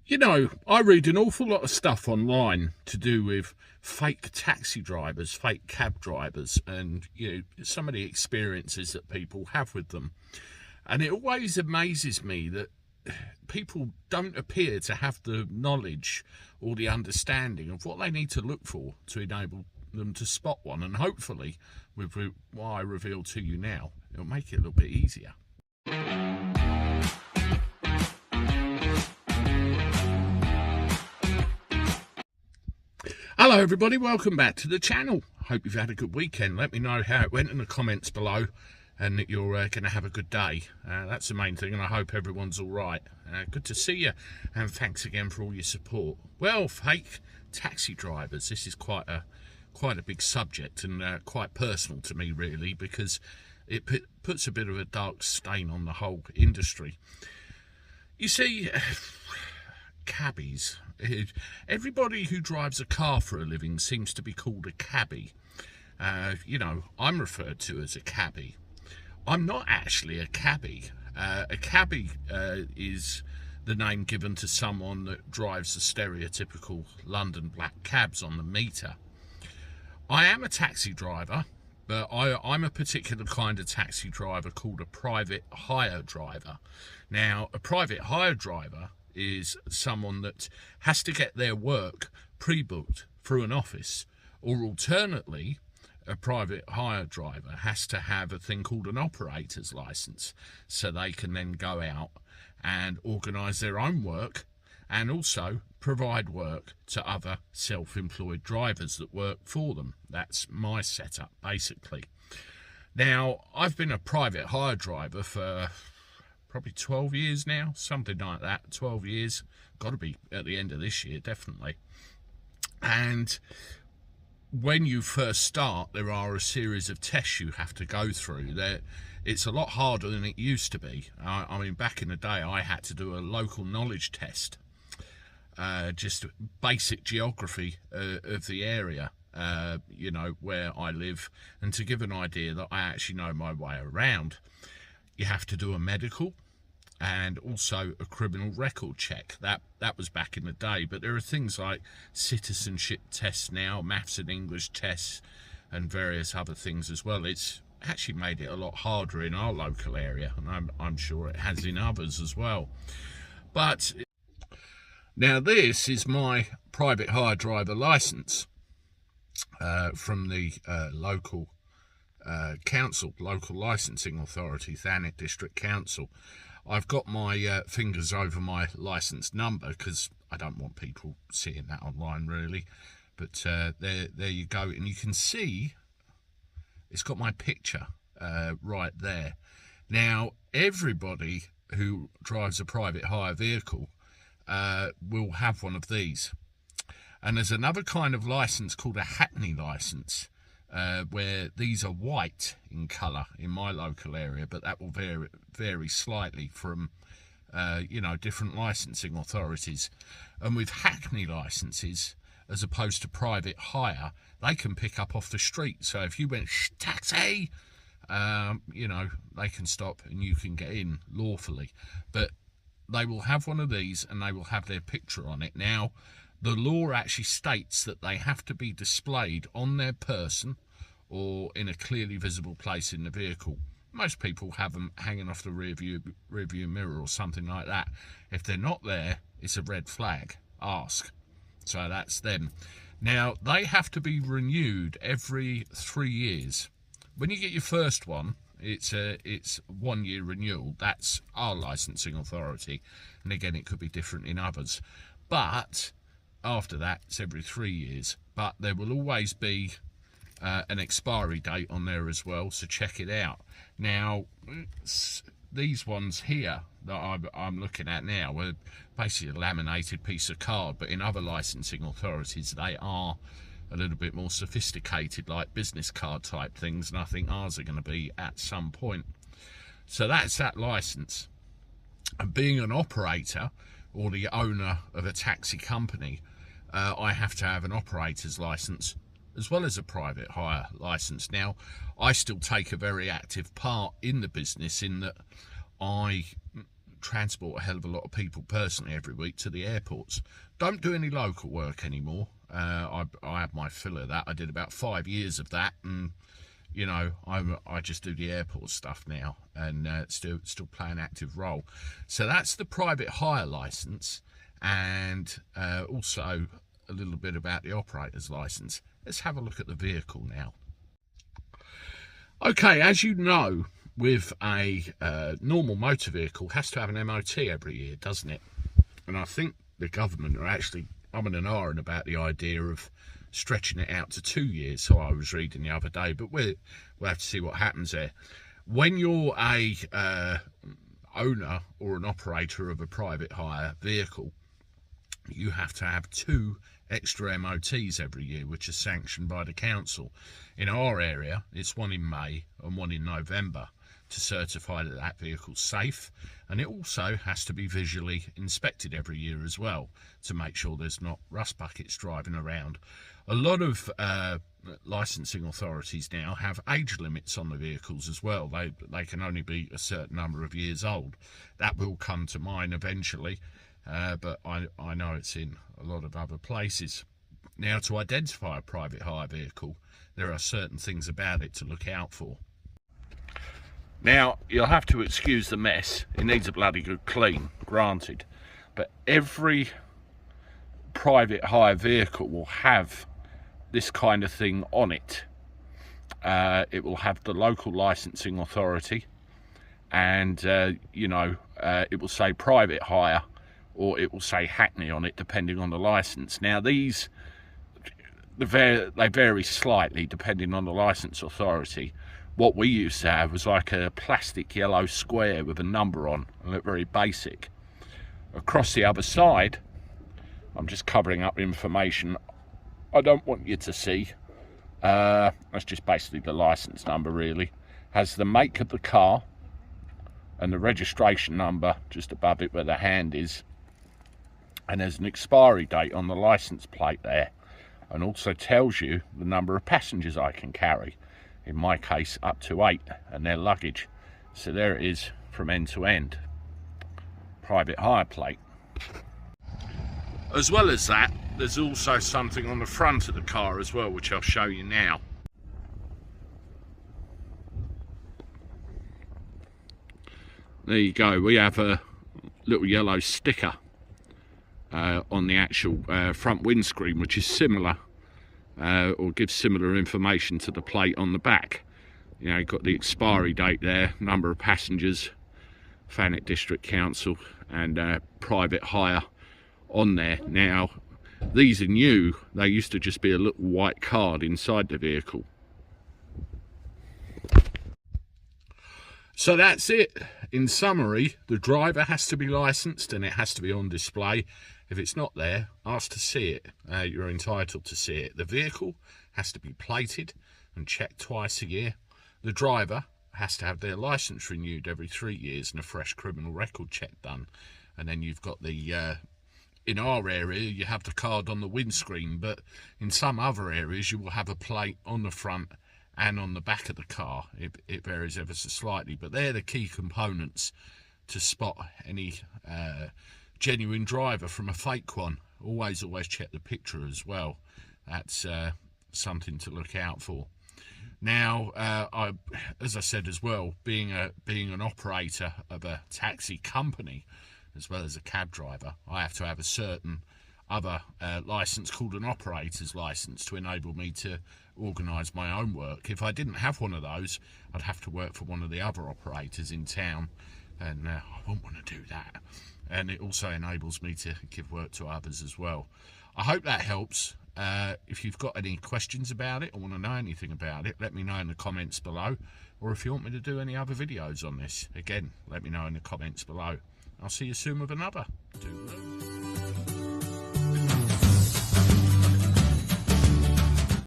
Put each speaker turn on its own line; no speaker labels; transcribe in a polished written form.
You know, I read an awful lot of stuff online to do with fake taxi drivers, fake cab drivers, and some of the experiences that people have with them. And it always amazes me that people don't appear to have the knowledge or the understanding of what they need to look for to enable them to spot one. And hopefully, with what I reveal to you now, it'll make it a little bit easier. Hello everybody, welcome back to the channel. Hope you've had a good weekend. Let me know how it went in the comments below and that you're going to have a good day. That's the main thing, and I hope everyone's all right. Good to see you, and thanks again for all your support. Well, fake taxi drivers, this is quite a big subject and quite personal to me really, because it puts a bit of a dark stain on the whole industry. You see, cabbies. Everybody who drives a car for a living seems to be called a cabby. I'm referred to as a cabby. I'm not actually a cabby. A cabby is the name given to someone that drives the stereotypical London black cabs on the meter. I am a taxi driver, but I'm a particular kind of taxi driver called a private hire driver. Now, a private hire driver is someone that has to get their work pre-booked through an office, or alternately, a private hire driver has to have a thing called an operator's license, so they can then go out and organise their own work and also provide work to other self-employed drivers that work for them. That's my setup, basically. Now, I've been a private hire driver for probably 12 years now, something like that. 12 years, got to be at the end of this year, definitely. And when you first start, there are a series of tests you have to go through. It's a lot harder than it used to be. I mean, back in the day, I had to do a local knowledge test, just basic geography of the area, where I live, and to give an idea that I actually know my way around. You have to do a medical and also a criminal record check. That was back in the day, but there are things like citizenship tests now, maths and English tests, and various other things as well. It's actually made it a lot harder in our local area, and I'm sure it has in others as well. But now this is my private hire driver license from the local council, local licensing authority, Thanet District Council. I've got my fingers over my license number because I don't want people seeing that online really, but there you go, and you can see it's got my picture right there. Now, everybody who drives a private hire vehicle will have one of these, and there's another kind of license called a Hackney license, where these are white in colour in my local area, but that will vary slightly from different licensing authorities. And with Hackney licences, as opposed to private hire, they can pick up off the street. So if you went taxi, they can stop and you can get in lawfully. But they will have one of these and they will have their picture on it. Now, the law actually states that they have to be displayed on their person or in a clearly visible place in the vehicle. Most people have them hanging off the rear view mirror or something like that. If they're not there, it's a red flag. Ask. So that's them. Now, they have to be renewed every 3 years. When you get your first one, it's 1 year renewal. That's our licensing authority. And again, it could be different in others. But after that, it's every 3 years, but there will always be an expiry date on there as well, so check it out. Now, these ones here that I'm looking at now are basically a laminated piece of card, but in other licensing authorities they are a little bit more sophisticated, like business card type things, and I think ours are going to be at some point. So that's that license. And being an operator or the owner of a taxi company, I have to have an operator's license as well as a private hire license. Now, I still take a very active part in the business in that I transport a hell of a lot of people personally every week to the airports. Don't do any local work anymore. I had my fill of that. I did about 5 years of that, and you know, I just do the airport stuff now, and still play an active role. So that's the private hire license, and also a little bit about the operator's license. Let's have a look at the vehicle now. Okay, as you know, with a normal motor vehicle, has to have an MOT every year, doesn't it? And I think the government are actually umming and ahhing about the idea of stretching it out to 2 years, so I was reading the other day, but we'll have to see what happens there. When you're a owner or an operator of a private hire vehicle, you have to have 2 extra MOTs every year, which is sanctioned by the council. In our area, it's one in May and one in November to certify that that vehicle's safe, and it also has to be visually inspected every year as well to make sure there's not rust buckets driving around. A lot of licensing authorities now have age limits on the vehicles as well. They can only be a certain number of years old. That will come to mine eventually, but I know it's in a lot of other places. Now, to identify a private hire vehicle, there are certain things about it to look out for. Now, you'll have to excuse the mess. It needs a bloody good clean, granted. But every private hire vehicle will have this kind of thing on it. It will have the local licensing authority, and it will say private hire, or it will say Hackney on it, depending on the license. Now, these they vary slightly depending on the license authority. What we used to have was like a plastic yellow square with a number on, and looked very basic. Across the other side, I'm just covering up information I don't want you to see. That's just basically the license number, really. Has the make of the car and the registration number just above it where the hand is, and there's an expiry date on the license plate there, and also tells you the number of passengers I can carry. In my case, up to 8, and their luggage. So there it is from end to end. Private hire plate. As well as that, there's also something on the front of the car as well, which I'll show you now. There you go. We have a little yellow sticker on the actual front windscreen, which is similar, or gives similar information to the plate on the back. You know, you've got the expiry date there, number of passengers, Thanet District Council, and private hire on there. Now, these are new. They used to just be a little white card inside the vehicle. So that's it. In summary, the driver has to be licensed and it has to be on display. If it's not there, ask to see it. You're entitled to see it. The vehicle has to be plated and checked twice a year. The driver has to have their license renewed every 3 years and a fresh criminal record check done. And then you've got the in our area, you have the card on the windscreen, but in some other areas, you will have a plate on the front and on the back of the car. It varies ever so slightly, but they're the key components to spot any genuine driver from a fake one. Always check the picture as well. That's something to look out for. Now, as I said as well, being an operator of a taxi company, as well as a cab driver, I have to have a certain other license called an operator's license to enable me to organise my own work. If I didn't have one of those, I'd have to work for one of the other operators in town, and I wouldn't want to do that. And it also enables me to give work to others as well. I hope that helps. If you've got any questions about it or want to know anything about it, let me know in the comments below. Or if you want me to do any other videos on this, again, let me know in the comments below. I'll see you soon with another. Toodaloo.